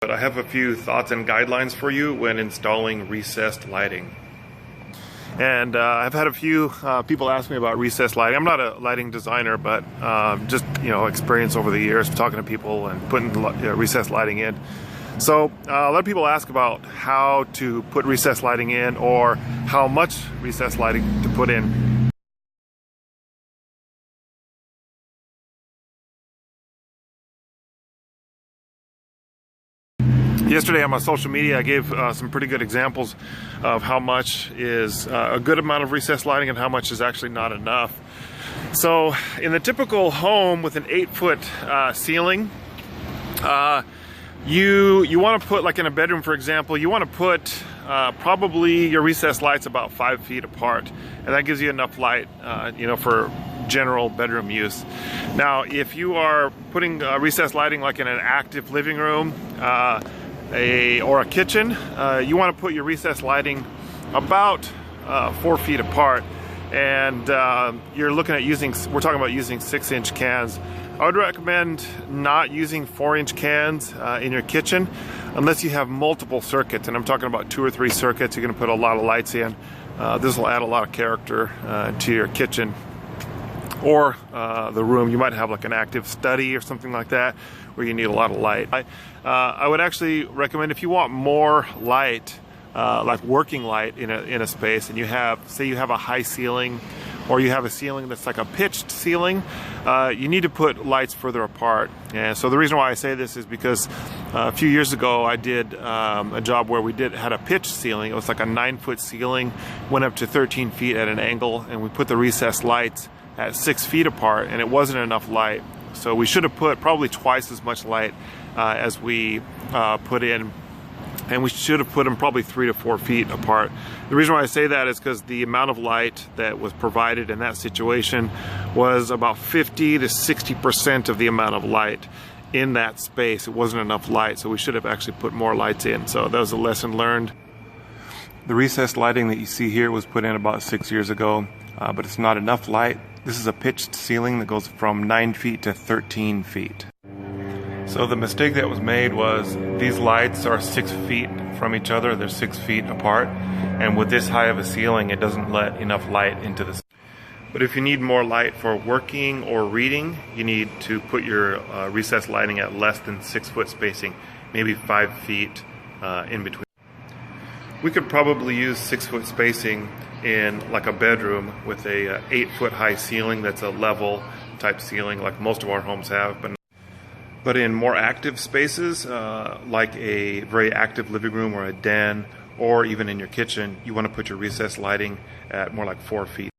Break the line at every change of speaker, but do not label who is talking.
But I have a few thoughts and guidelines for you when installing recessed lighting. And I've had a few people ask me about recessed lighting. I'm not a lighting designer, but just experience over the years talking to people and putting recessed lighting in. So a lot of people ask about how to put recessed lighting in or how much recessed lighting to put in. Yesterday on my social media I gave some pretty good examples of how much is a good amount of recessed lighting and how much is actually not enough. So in the typical home with an 8-foot ceiling, you want to put, like in a bedroom for example, you want to put probably your recessed lights about 5 feet apart, and that gives you enough light for general bedroom use. Now if you are putting recessed lighting like in an active living room or a kitchen, you want to put your recessed lighting about 4 feet apart, and we're talking about using 6-inch cans. I would recommend not using 4-inch cans in your kitchen unless you have multiple circuits, and I'm talking about 2 or 3 circuits. You're going to put a lot of lights in. This will add a lot of character to your kitchen or the room. You might have like an active study or something like that where you need a lot of light. I would actually recommend, if you want more light, like working light in a space, and you have a high ceiling or you have a ceiling that's like a pitched ceiling, you need to put lights further apart. And so the reason why I say this is because a few years ago I did a job where we had a pitched ceiling. It was like a 9-foot ceiling, went up to 13 feet at an angle, and we put the recessed lights at 6 feet apart, and it wasn't enough light. So we should have put probably twice as much light as we put in, and we should have put them probably 3 to 4 feet apart. The reason why I say that is because the amount of light that was provided in that situation was about 50 to 60% of the amount of light in that space. It wasn't enough light, so we should have actually put more lights in. So that was a lesson learned. The recessed lighting that you see here was put in about 6 years ago, but it's not enough light. This is a pitched ceiling that goes from 9 feet to 13 feet. So the mistake that was made was these lights are 6 feet from each other. They're 6 feet apart, and with this high of a ceiling it doesn't let enough light into the. But if you need more light for working or reading, you need to put your recessed lighting at less than 6-foot spacing, maybe 5 feet in between. We could probably use 6-foot spacing in like a bedroom with a 8-foot high ceiling that's a level type ceiling like most of our homes have. But in more active spaces, like a very active living room or a den, or even in your kitchen, you want to put your recessed lighting at more like 4 feet.